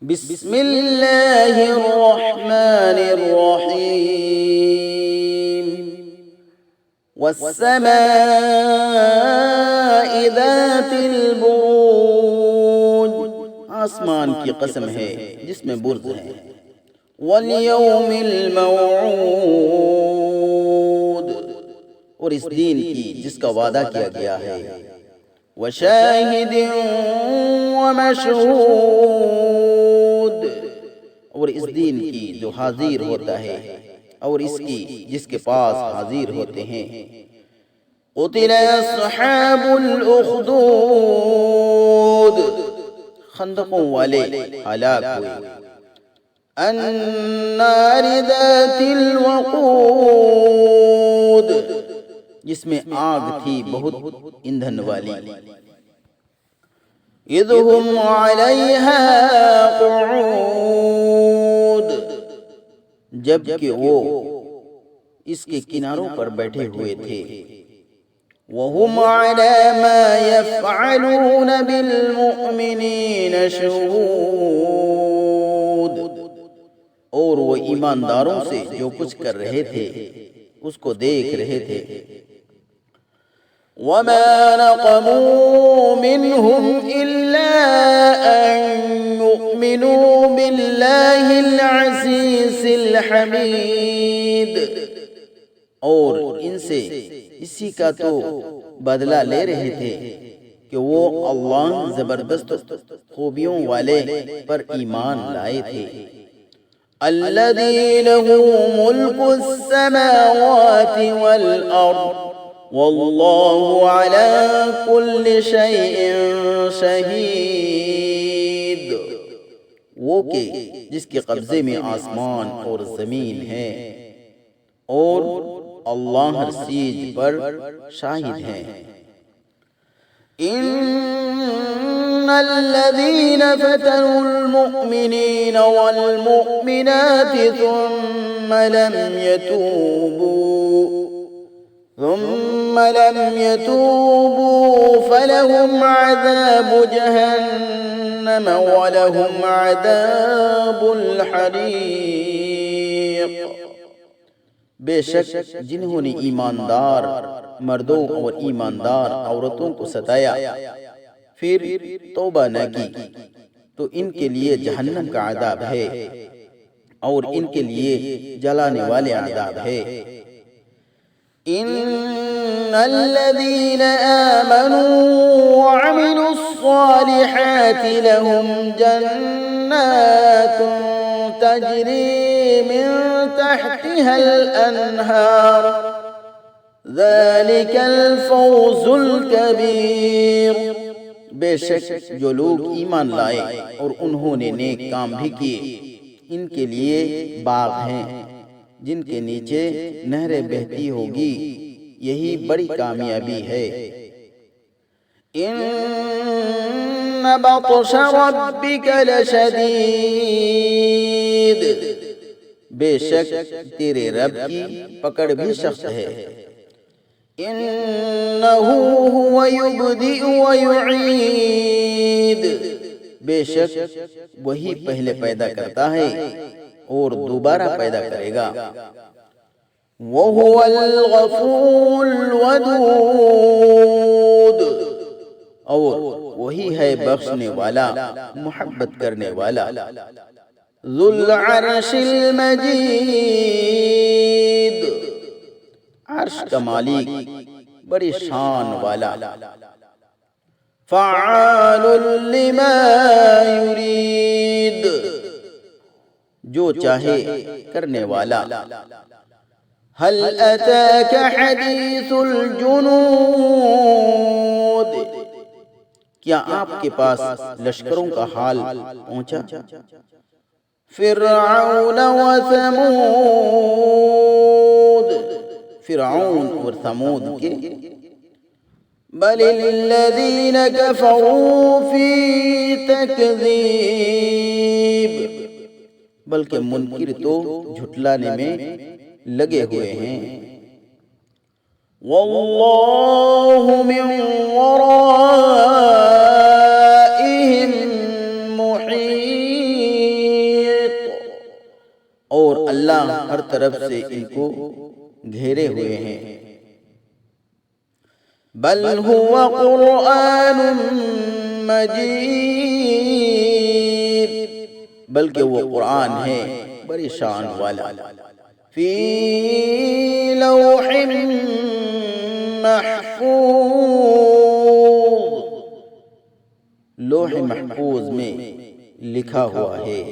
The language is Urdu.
بسم اللہ الرحمن الرحیم والسماء ذات البروج، آسمان کی قسم ہے جس میں برج ہے، والیوم الموعود، اور اس دن کی جس کا وعدہ کیا گیا ہے، وشاہد ومشہود، اور اس دن کی جو حاضر ہوتا ہے اور اس کی جس کے پاس حاضر ہوتے ہیں۔ قتل اصحاب الاخدود، خندقوں والے ہلاک ہوئے۔ النار ذات الوقود، جس میں آگ تھی بہت ایندھن والی۔ اذ ہم علیہا قعود، جبکہ وہ اس کے کناروں پر بیٹھے ہوئے تھے۔ وَهُمْ عَلَى مَا يَفْعَلُونَ بِالْمُؤْمِنِينَ شُهُودٌ، اور وہ ایمانداروں سے جو کچھ کر رہے تھے اس کو دیکھ رہے تھے۔ وَمَا نَقَمُوا مِنْهُمْ إِلَّا أَن يُؤْمِنُوا بِاللَّهِ الْعَزِيزِ الْحَمِيدِ، اور ان سے اسی کا تو بدلہ لے رہے تھے کہ وہ اللہ زبردست خوبیوں والے پر ایمان لائے تھے۔ الذی لہ ملک السماوات والارض واللہ علی کل شیء شہید، وہ کہ جس کے قبضے میں آسمان اور زمین ہے اور اللہ ہر چیز پر شاہد ہے۔ ان الذین فتنوا المؤمنین والمؤمنات ثم لم يتوبوا فلهم عذاب جہنم ولهم عذاب الحریق، بے شک جنہوں نے ایماندار مردوں اور ایماندار عورتوں کو ستایا پھر توبہ نہ کی تو ان کے لیے جہنم کا عذاب ہے اور ان کے لیے جلانے والے عذاب ہے۔ ان الذین آمنوا وعملوا الصالحات لهم جنات تجری من تحتها الانہار ذلك الفوز الکبیر، بے شک جو لوگ ایمان لائے اور انہوں نے نیک کام بھی کیے ان کے لیے باغ ہیں جن کے نیچے نہریں بہتی ہوگی، یہی بڑی کامیابی ہے۔ ان بطش ربک لشدید، بے شک تیرے رب کی پکڑ بھی سخت ہے۔ انہ هو یبدئ ویعید، بے شک وہی پہلے پیدا کرتا ہے اور دوبارہ پیدا کرے گا۔ وَهُوَ الْغَفُورُ الْوَدُودُ، اور وہی ہے بخشنے والا محبت کرنے والا۔ ذُو الْعَرْشِ الْمَجِيدُ، عرش کا مالک بڑی شان والا۔ فعال لما یرید، جو چاہے کرنے والا۔ هل اتاک حدیث الجنود، کیا آپ کے پاس لشکروں کا حال پہنچا؟ فرعون وثمود، فرعون اور ثمود کے۔ بل الذین کفروا فی تکذیب، بلکہ منکر تو جھٹلانے میں لگے ہوئے ہیں۔ واللہ من ورائہم محیط، اللہ ہر طرف سے ان کو گھیرے ہوئے ہیں۔ بل هو قرآن مجید، بلکہ وہ قرآن ہے بڑی شان والا، فی لوح محفوظ، لوح محفوظ میں لکھا ہوا ہے۔